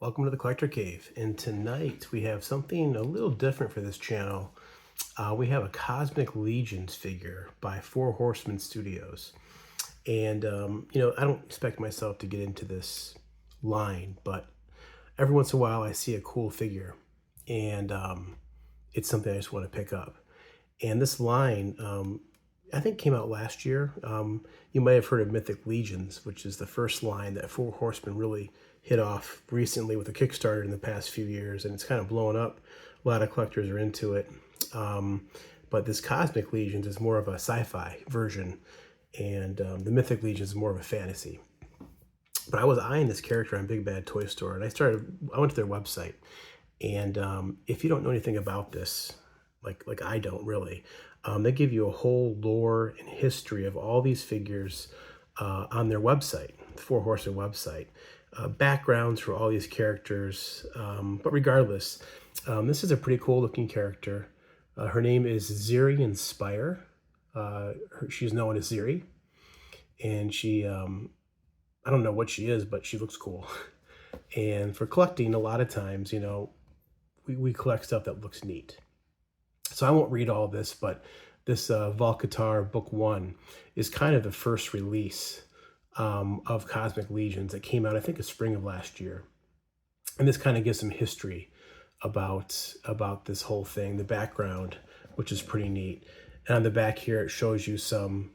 Welcome to the Collector Cave, and tonight we have something a little different for this channel. We have a Cosmic Legions figure by Four Horsemen Studios. And, I don't expect myself to get into this line, but every once in a while I see a cool figure, and it's something I just want to pick up. And this line, I think came out last year. You might have heard of Mythic Legions, which is the first line that Four Horsemen really hit off recently with a Kickstarter in the past few years, and it's kind of blown up. A lot of collectors are into it. But this Cosmic Legions is more of a sci-fi version, and the Mythic Legions is more of a fantasy. But I was eyeing this character on Big Bad Toy Store, and I went to their website. And if you don't know anything about this, like I don't really, they give you a whole lore and history of all these figures on their website, the Four Horsemen website. Backgrounds for all these characters. But regardless, this is a pretty cool looking character. Her name is Zeerian Spyre. She's known as Zeri. And she, I don't know what she is, but she looks cool. And for collecting, a lot of times, we collect stuff that looks neat. So I won't read all this, but this Volcatar Book 1 is kind of the first release of Cosmic Legions that came out, I think, in spring of last year. And this kind of gives some history about this whole thing, the background, which is pretty neat. And on the back here, it shows you some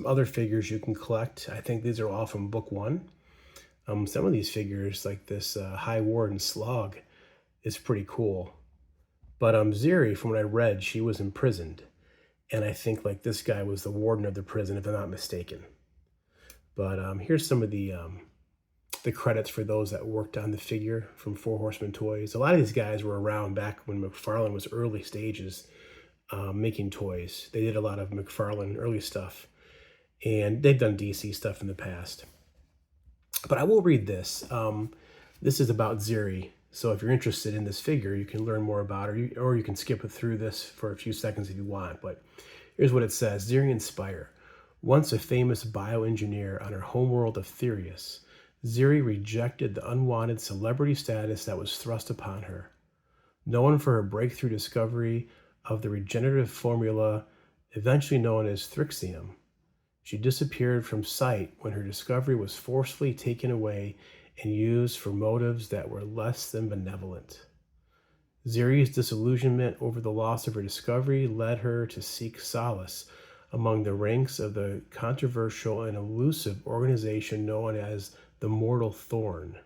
other figures you can collect. I think these are all from Book 1. Some of these figures, like this High Warden Slog, is pretty cool. But Zeri, from what I read, she was imprisoned. And I think like this guy was the warden of the prison, if I'm not mistaken. But here's some of the credits for those that worked on the figure from Four Horsemen Toys. A lot of these guys were around back when McFarlane was early stages making toys. They did a lot of McFarlane early stuff. And they've done DC stuff in the past. But I will read this. This is about Zeri. So if you're interested in this figure, you can learn more about her, or you can skip it through this for a few seconds if you want. But here's what it says. Zeerian Spyre. Once a famous bioengineer on her homeworld of Therius, Zeri rejected the unwanted celebrity status that was thrust upon her. Known for her breakthrough discovery of the regenerative formula eventually known as Thrixium, she disappeared from sight when her discovery was forcefully taken away and used for motives that were less than benevolent. Zeri's disillusionment over the loss of her discovery led her to seek solace among the ranks of the controversial and elusive organization known as the Mortal Thorn.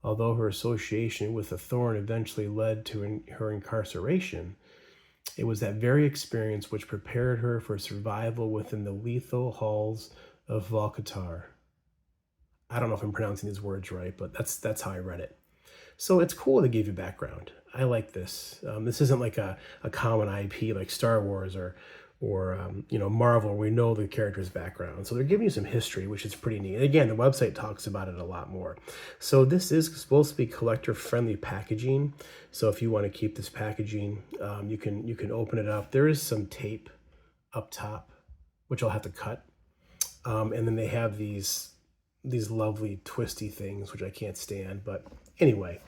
Although her association with the Thorn eventually led to her incarceration, it was that very experience which prepared her for survival within the lethal halls of Volcatar. I don't know if I'm pronouncing these words right, but that's how I read it. So it's cool to give you background. I like this. This isn't like a common IP like Star Wars or Marvel, where we know the character's background. So they're giving you some history, which is pretty neat. And again, the website talks about it a lot more. So this is supposed to be collector-friendly packaging. So if you want to keep this packaging, you can open it up. There is some tape up top, which I'll have to cut. And then they have these lovely twisty things, which I can't stand. But anyway,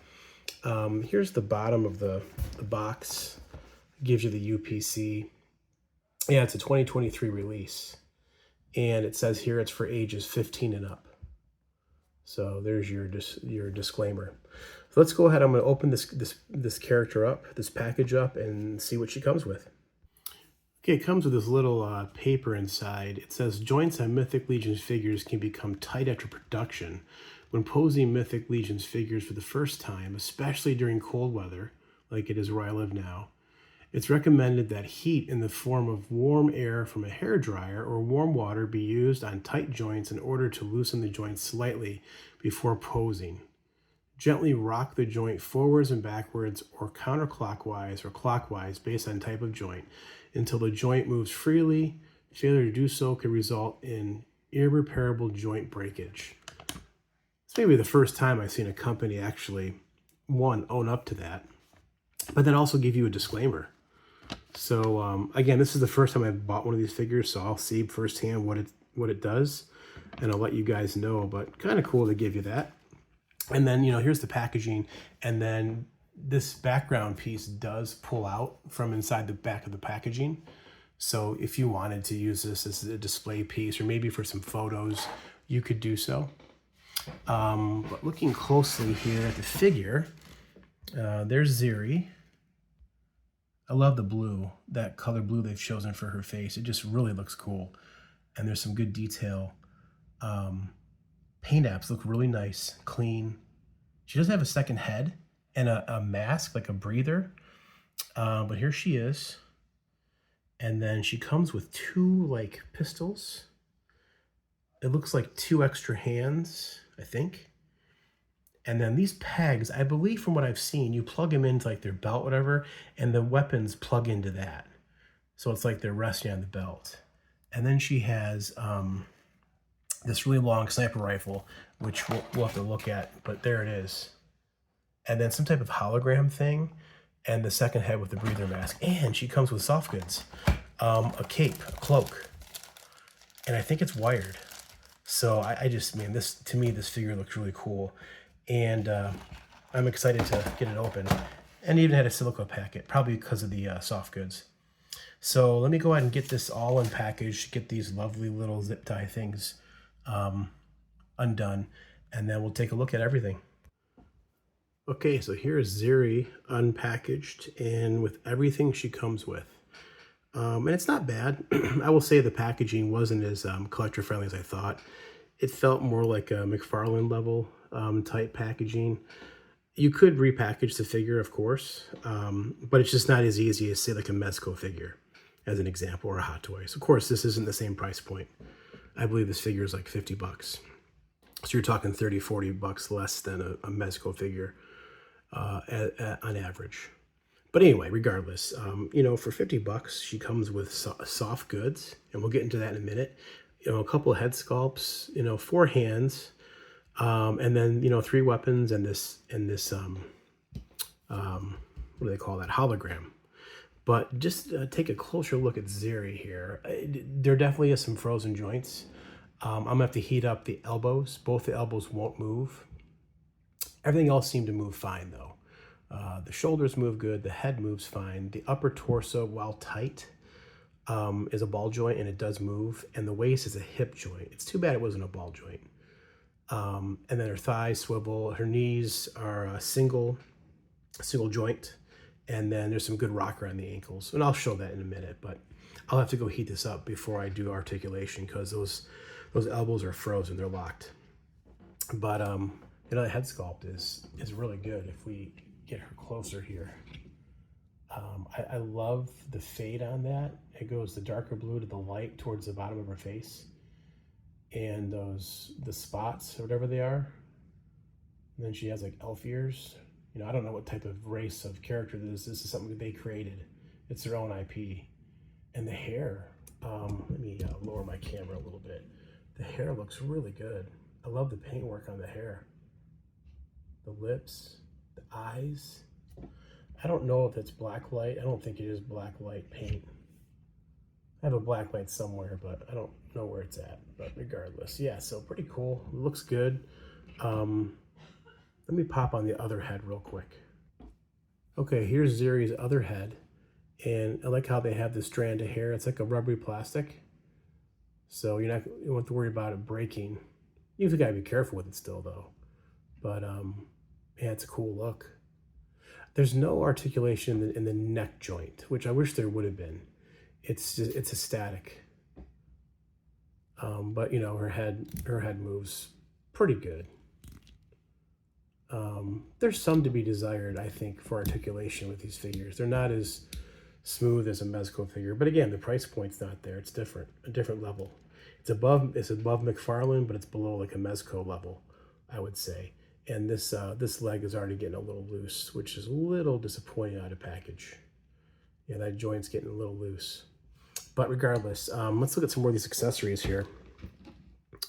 here's the bottom of the box. It gives you the UPC. Yeah, it's a 2023 release. And it says here it's for ages 15 and up. So there's your disclaimer. So let's go ahead. I'm going to open this character up, this package up, and see what she comes with. Okay, it comes with this little paper inside. It says, joints on Mythic Legions figures can become tight after production. When posing Mythic Legions figures for the first time, especially during cold weather, like it is where I live now, it's recommended that heat in the form of warm air from a hairdryer or warm water be used on tight joints in order to loosen the joint slightly before posing. Gently rock the joint forwards and backwards or counterclockwise or clockwise based on type of joint until the joint moves freely. Failure to do so could result in irreparable joint breakage. It's maybe the first time I've seen a company actually, one, own up to that, but then also give you a disclaimer. So again, this is the first time I've bought one of these figures, so I'll see firsthand what it does, and I'll let you guys know. But kind of cool to give you that. And then, here's the packaging. And then this background piece does pull out from inside the back of the packaging. So if you wanted to use this as a display piece or maybe for some photos, you could do so. But looking closely here at the figure, there's Zeri. I love the blue, that color blue they've chosen for her face. It just really looks cool. And there's some good detail. Paint apps look really nice, clean. She does have a second head and a mask, like a breather. But here she is. And then she comes with two like pistols. It looks like two extra hands, I think. And then these pegs, I believe from what I've seen, you plug them into like their belt, whatever, and the weapons plug into that. So it's like they're resting on the belt. And then she has this really long sniper rifle, which we'll have to look at, but there it is. And then some type of hologram thing, and the second head with the breather mask. And she comes with soft goods, a cape, a cloak, and I think it's wired. So I just, man, to me, this figure looks really cool. And I'm excited to get it open. And even had a silica packet, probably because of the soft goods. So let me go ahead and get this all unpackaged, get these lovely little zip tie things undone, and then we'll take a look at everything. Okay, so here's Zeri unpackaged and with everything she comes with. And it's not bad. I will say the packaging wasn't as collector friendly as I thought. It felt more like a McFarlane level type packaging. You could repackage the figure, of course, but it's just not as easy as, say, like a Mezco figure, as an example, or a Hot Toys. Of course, this isn't the same price point. I believe this figure is like $50. So you're talking 30, 40 bucks less than a Mezco figure on average. But anyway, regardless, for 50 bucks, she comes with soft goods, and we'll get into that in a minute. A couple of head sculpts, 4 hands, and then, 3 weapons and this what do they call that? Hologram. But just take a closer look at Zeri here. There definitely is some frozen joints. I'm gonna have to heat up the elbows. Both the elbows won't move. Everything else seemed to move fine though. The shoulders move good, the head moves fine. The upper torso, while tight, is a ball joint and it does move. And the waist is a hip joint. It's too bad it wasn't a ball joint. And then her thighs swivel. Her knees are a single joint. And then there's some good rocker on the ankles. And I'll show that in a minute, but I'll have to go heat this up before I do articulation because those elbows are frozen, they're locked. But the head sculpt is really good if we get her closer here. I love the fade on that. It goes the darker blue to the light towards the bottom of her face. And the spots, or whatever they are. And then she has like elf ears. I don't know what type of race of character this is. This is something that they created. It's their own IP. And the hair, let me lower my camera a little bit. The hair looks really good. I love the paintwork on the hair. The lips, the eyes. I don't know if it's black light. I don't think it is black light paint. I have a black light somewhere, but I don't know where it's at. But regardless, yeah, so pretty cool. It looks good. Let me pop on the other head real quick. Okay, here's Zeri's other head. And I like how they have this strand of hair. It's like a rubbery plastic. So you don't have to worry about it breaking. You've got to be careful with it still though. But yeah, it's a cool look. There's no articulation in the neck joint, which I wish there would have been. It's a static. But her head moves pretty good. There's some to be desired, I think, for articulation with these figures. They're not as smooth as a Mezco figure, but again, the price point's not there. It's different, a different level. It's above McFarlane, but it's below like a Mezco level, I would say. And this leg is already getting a little loose, which is a little disappointing out of package. Yeah, that joint's getting a little loose. But regardless, let's look at some more of these accessories here.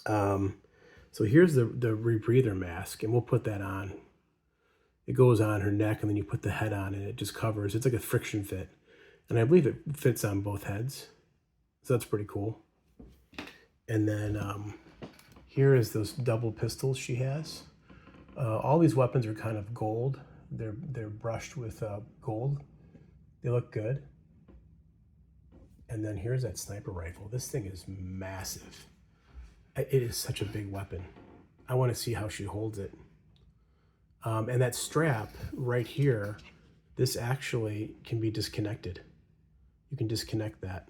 So here's the rebreather mask, and we'll put that on. It goes on her neck, and then you put the head on, and it just covers. It's like a friction fit. And I believe it fits on both heads. So that's pretty cool. And then here is those double pistols she has. All these weapons are kind of gold. They're brushed with gold. They look good. And then here's that sniper rifle. This thing is massive. It is such a big weapon. I want to see how she holds it. And that strap right here, this actually can be disconnected. You can disconnect that.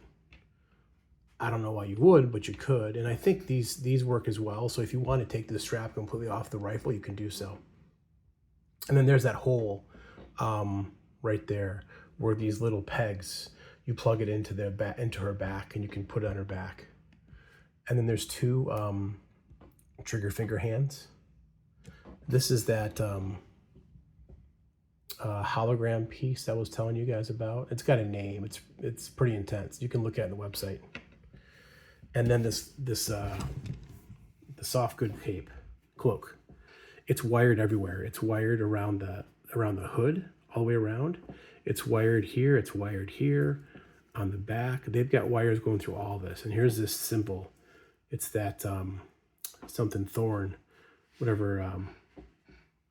I don't know why you would, but you could. And I think these work as well. So if you want to take the strap completely off the rifle, you can do so. And then there's that hole right there where these little pegs, you plug it into her back, and you can put it on her back. And then there's two trigger finger hands. This is that hologram piece I was telling you guys about. It's got a name. It's pretty intense. You can look at it on the website. And then the soft good tape cloak. It's wired everywhere. It's wired around the hood all the way around. It's wired here. It's wired here on the back. They've got wires going through all this. And here's this symbol. It's that something thorn, whatever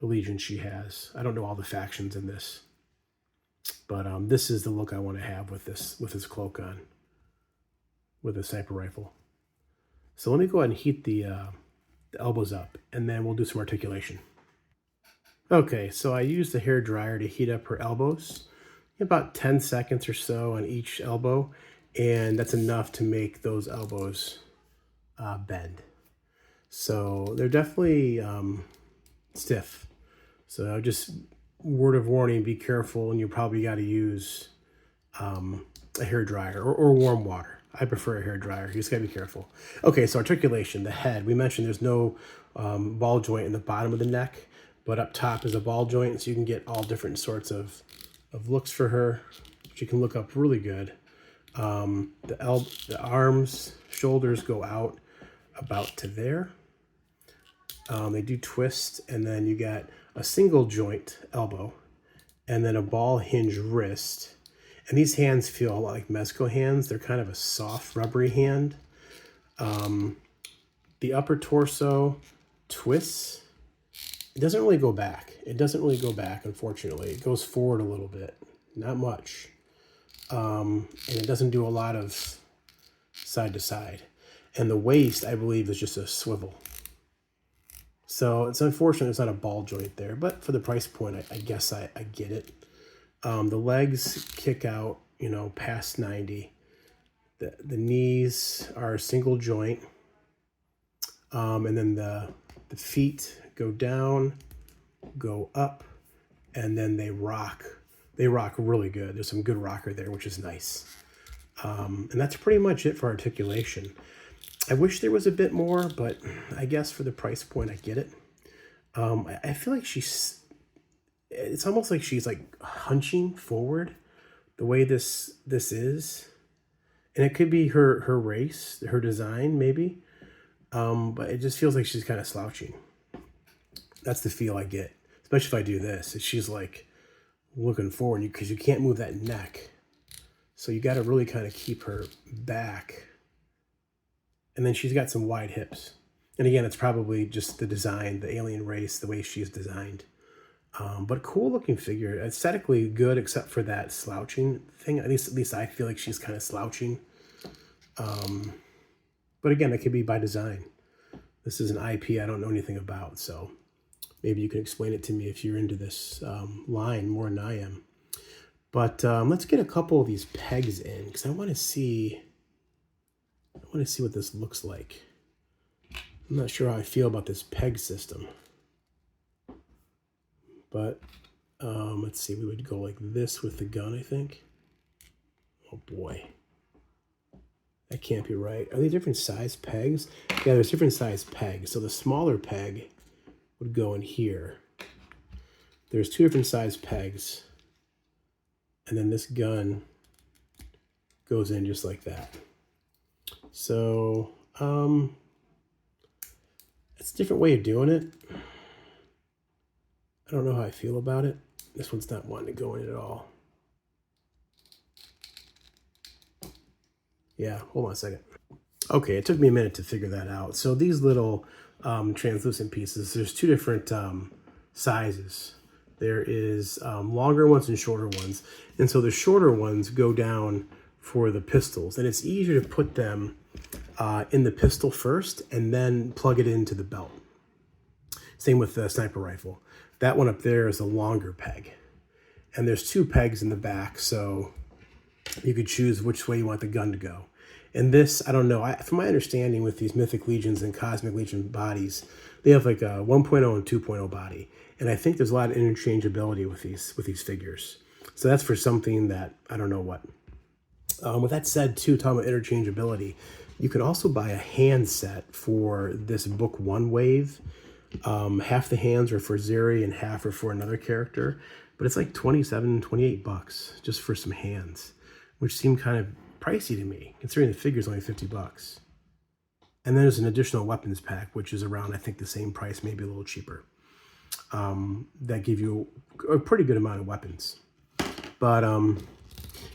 allegiance she has. I don't know all the factions in this, but this is the look I want to have with this cloak on, with a sniper rifle. So let me go ahead and heat the elbows up, and then we'll do some articulation. Okay, so I used the hair dryer to heat up her elbows, about 10 seconds or so on each elbow, and that's enough to make those elbows bend. So they're definitely stiff. So just word of warning, be careful, and you probably got to use a hair dryer or warm water. I prefer a hair dryer. You just got to be careful. Okay, so articulation, the head. We mentioned there's no ball joint in the bottom of the neck, but up top is a ball joint, so you can get all different sorts of looks for her. She can look up really good. The arms, shoulders go out about to there. They do twist, and then you got a single joint elbow, and then a ball hinge wrist. And these hands feel a lot like Mezco hands. They're kind of a soft, rubbery hand. The upper torso twists. It doesn't really go back. It doesn't really go back, unfortunately. It goes forward a little bit, not much. And it doesn't do a lot of side to side. And the waist, I believe, is just a swivel. So it's unfortunate it's not a ball joint there, but for the price point, I guess I get it. The legs kick out, past 90. The knees are a single joint. And then the feet go down, go up, and then they rock. They rock really good. There's some good rocker there, which is nice. And that's pretty much it for articulation. I wish there was a bit more, but I guess for the price point, I get it. I feel like it's almost like she's like hunching forward the way this is. And it could be her race, her design maybe. But it just feels like she's kind of slouching. That's the feel I get, especially if I do this. She's like looking forward, because you can't move that neck. So you got to really kind of keep her back. And then she's got some wide hips. And again, it's probably just the design, the alien race, the way she's designed. But cool looking figure. Aesthetically good, except for that slouching thing. At least I feel like she's kind of slouching. But again, it could be by design. This is an IP I don't know anything about, so maybe you can explain it to me if you're into this line more than I am. But let's get a couple of these pegs in, because I want to see what this looks like. I'm not sure how I feel about this peg system. But let's see, we would go like this with the gun, I think. Oh boy. That can't be right. Are they different size pegs? Yeah, there's different size pegs. So the smaller peg would go in here. There's two different size pegs. And then this gun goes in just like that. So, it's a different way of doing it. I don't know how I feel about it. This one's not wanting to go in at all. Yeah, hold on a second. Okay, it took me a minute to figure that out. So these little translucent pieces, there's two different sizes. There is longer ones and shorter ones. And so the shorter ones go down for the pistols. And it's easier to put them in the pistol first and then plug it into the belt. Same with the sniper rifle. That one up there is a longer peg. And there's 2 pegs in the back, so you could choose which way you want the gun to go. And this, I don't know, from my understanding with these Mythic Legions and Cosmic Legion bodies, they have like a 1.0 and 2.0 body. And I think there's a lot of interchangeability with these figures. So that's for something that, I don't know what. With that said, too, talking about interchangeability, you can also buy a hand set for this book 1 wave. Half the hands are for Zeri and half are for another character. But it's like $27, $28 just for some hands, which seemed kind of pricey to me, considering the figure's only $50. And then there's an additional weapons pack, which is around, I think, the same price, maybe a little cheaper. That give you a pretty good amount of weapons. But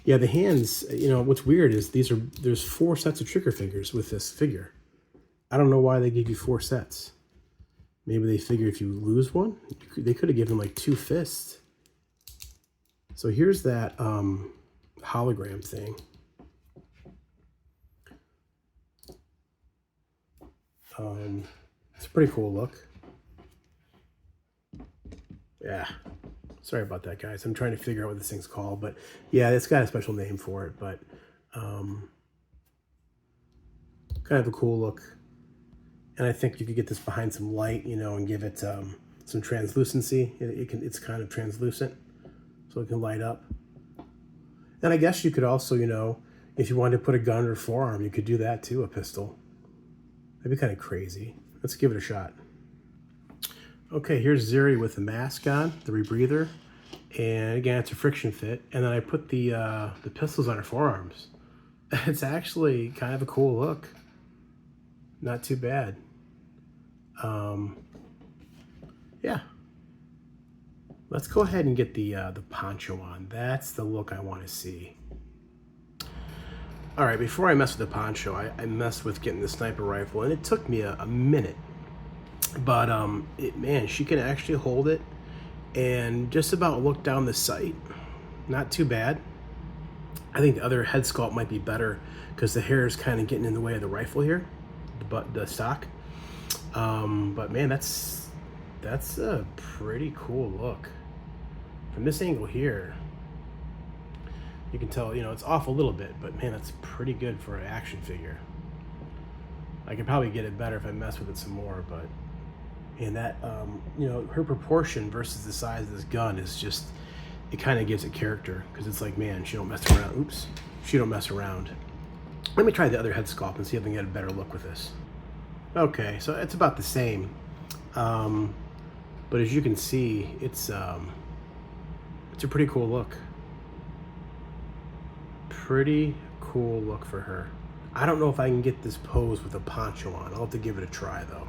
yeah, the hands, you know, what's weird is there's 4 sets of trigger fingers with this figure. I don't know why they give you 4 sets. Maybe they figure if you lose one, they could have given like 2 fists. So here's that hologram thing. It's a pretty cool look. Yeah. Sorry about that, guys. I'm trying to figure out what this thing's called, but yeah, it's got a special name for it, but kind of a cool look. And I think you could get this behind some light, you know, and give it some translucency. It's kind of translucent, so it can light up. And I guess you could also, you know, if you wanted to put a gun or forearm, you could do that too, a pistol. That'd be kind of crazy. Let's give it a shot. Okay, here's Zeri with the mask on, the rebreather. And again, it's a friction fit. And then I put the pistols on her forearms. It's actually kind of a cool look. Not too bad. Yeah. Let's go ahead and get the poncho on. That's the look I want to see. All right, before I mess with the poncho, I messed with getting the sniper rifle, and it took me a minute. But man, she can actually hold it and just about look down the sight. Not too bad. I think the other head sculpt might be better because the hair is kind of getting in the way of the rifle here, the stock. But man, that's a pretty cool look. From this angle here, you can tell, you know, it's off a little bit, but man, that's pretty good for an action figure. I could probably get it better if I mess with it some more, but and that, you know, her proportion versus the size of this gun is just, it kind of gives it character, because it's like, man, she don't mess around. Oops, she don't mess around. Let me try the other head sculpt and see if I can get a better look with this. Okay, so it's about the same, but as you can see, it's a pretty cool look. Pretty cool look for her. I don't know if I can get this pose with a poncho on. I'll have to give it a try though.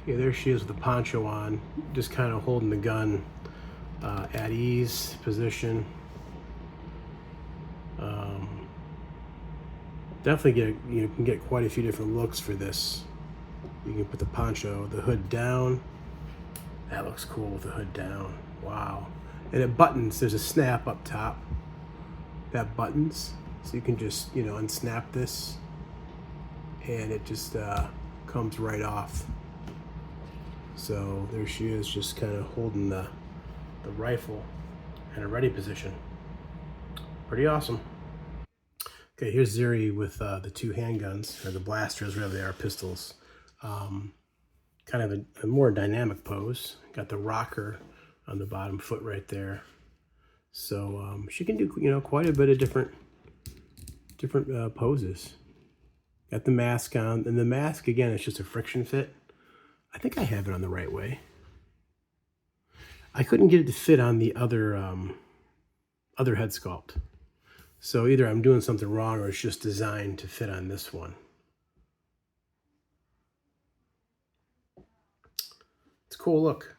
Okay, there she is with the poncho on, just kind of holding the gun at ease position. Definitely you can get quite a few different looks for this. You can put the poncho, the hood down. That looks cool with the hood down. Wow. And it buttons, there's a snap up top that buttons, so you can just, you know, unsnap this and it just comes right off. So there she is, just kind of holding the rifle in a ready position. Pretty awesome. Okay, here's Zeri with the 2 handguns, or the blasters, whatever they are, pistols. Kind of a more dynamic pose. Got the rocker on the bottom foot right there. So she can do, you know, quite a bit of different poses. Got the mask on, and the mask, again, it's just a friction fit. I think I have it on the right way. I couldn't get it to fit on the other head sculpt. So either I'm doing something wrong or it's just designed to fit on this one. It's a cool look.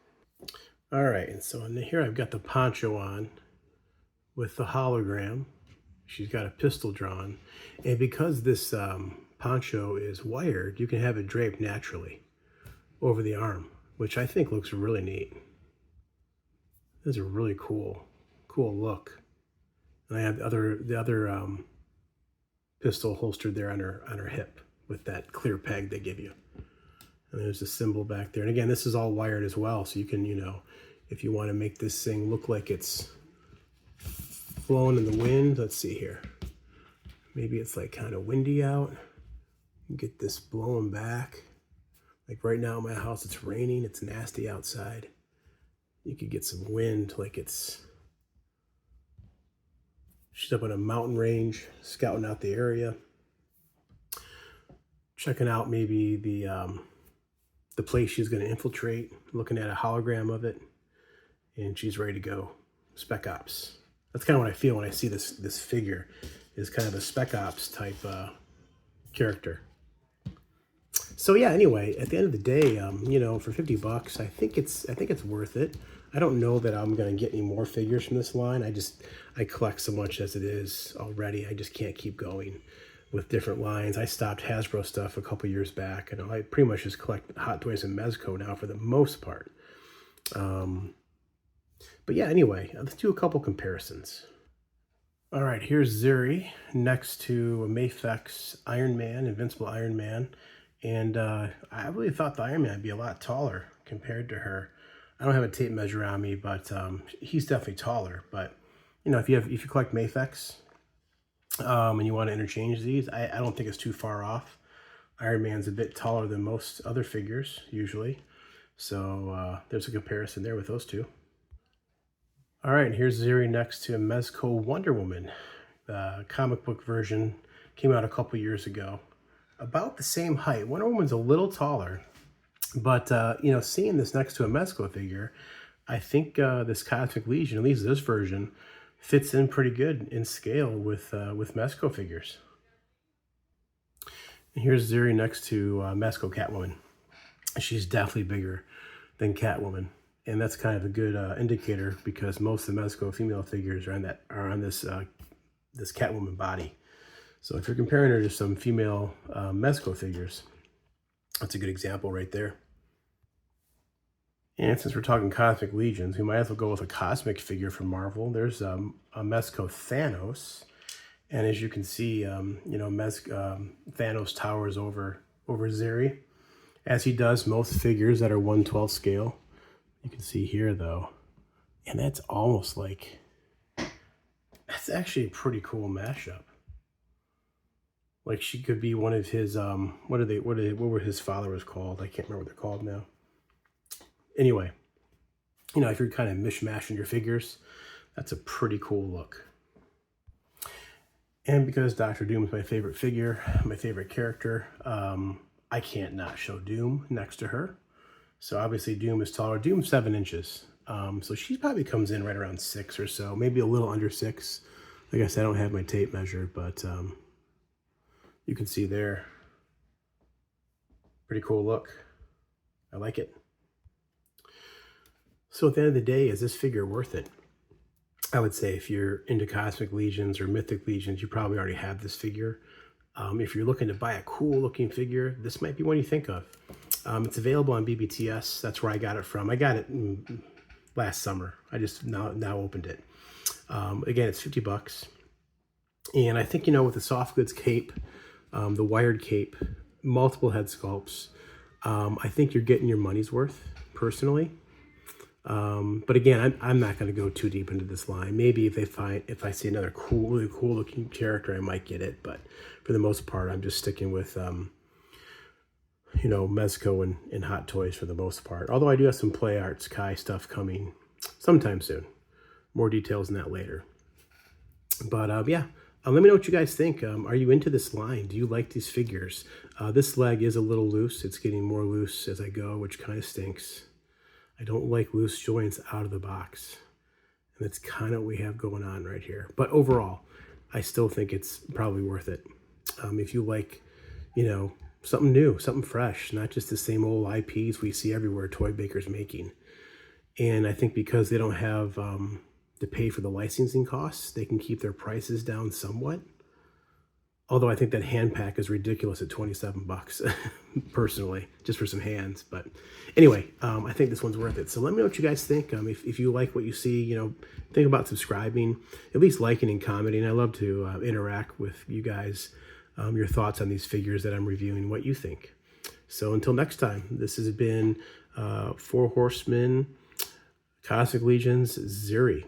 All right, and so in here I've got the poncho on with the hologram. She's got a pistol drawn. And because this poncho is wired, you can have it draped naturally over the arm. which I think looks really neat. This is a really cool look. And I have the other pistol holstered there on her hip with that clear peg they give you. And there's a symbol back there. And again, this is all wired as well, so you can, you know, if you want to make this thing look like it's blowing in the wind, let's see here. Maybe it's like kind of windy out. Get this blowing back. Like right now in my house, it's raining, it's nasty outside. You could get some wind, like she's up on a mountain range, scouting out the area, checking out maybe the place she's going to infiltrate, looking at a hologram of it, and she's ready to go. Spec Ops. That's kind of what I feel when I see this figure, is kind of a Spec Ops type character. So yeah, anyway, at the end of the day, you know, for 50 bucks, I think it's worth it. I don't know that I'm going to get any more figures from this line. I collect so much as it is already. I just can't keep going with different lines. I stopped Hasbro stuff a couple years back, and I pretty much just collect Hot Toys and Mezco now for the most part. But yeah, anyway, let's do a couple comparisons. All right, here's Zeri next to a Mafex Iron Man, Invincible Iron Man. And I really thought the Iron Man would be a lot taller compared to her. I don't have a tape measure on me, but he's definitely taller. But you know, if you collect Mafex and you want to interchange these, I don't think it's too far off. Iron Man's a bit taller than most other figures usually, so there's a comparison there with those two. All right, here's Zeri next to a Mezco Wonder Woman. The comic book version came out a couple years ago. About the same height. Wonder Woman's a little taller, but you know, seeing this next to a Mezco figure, I think this Cosmic Legion, at least this version, fits in pretty good in scale with Mezco figures. And here's Zeri next to Mezco Catwoman. She's definitely bigger than Catwoman, and that's kind of a good indicator because most of the Mezco female figures are on this Catwoman body. So if you're comparing her to some female Mezco figures, that's a good example right there. And since we're talking Cosmic Legions, we might as well go with a cosmic figure from Marvel. There's a Mezco Thanos. And as you can see, you know, Thanos towers over Zeri, as he does most figures that are 1/12 scale. You can see here, though. And that's almost like, that's actually a pretty cool mashup. Like she could be one of his, what were his followers called? I can't remember what they're called now. Anyway, you know, if you're kind of mishmashing your figures, that's a pretty cool look. And because Dr. Doom is my favorite figure, my favorite character, I can't not show Doom next to her. So obviously Doom is taller. Doom's 7 inches. So she probably comes in right around 6 or so, maybe a little under 6. Like I said, I don't have my tape measure, but you can see there. Pretty cool look. I like it. So at the end of the day, is this figure worth it? I would say if you're into Cosmic Legions or Mythic Legions, you probably already have this figure. If you're looking to buy a cool looking figure, this might be one you think of. It's available on BBTS. That's where I got it from. I got it last summer. I just now opened it. Again, it's 50 bucks. And I think, you know, with the soft goods cape, the wired cape, multiple head sculpts, I think you're getting your money's worth, personally. But again, I'm not going to go too deep into this line. Maybe if I see another really cool looking character, I might get it. But for the most part, I'm just sticking with, you know, Mezco and Hot Toys for the most part. Although I do have some Play Arts Kai stuff coming sometime soon. More details on that later. But yeah, let me know what you guys think. Are you into this line? Do you like these figures? This leg is a little loose. It's getting more loose as I go, which kind of stinks. I don't like loose joints out of the box. And that's kind of what we have going on right here. But overall, I still think it's probably worth it. If you like, you know, something new, something fresh, not just the same old IPs we see everywhere Toy Baker's making. And I think because they don't have to pay for the licensing costs, they can keep their prices down somewhat. Although I think that hand pack is ridiculous at 27 bucks, personally, just for some hands. But anyway, I think this one's worth it. So let me know what you guys think. If you like what you see, you know, think about subscribing, at least liking and commenting. I love to interact with you guys, your thoughts on these figures that I'm reviewing, what you think. So until next time, this has been Four Horsemen, Cosmic Legions, Zeri.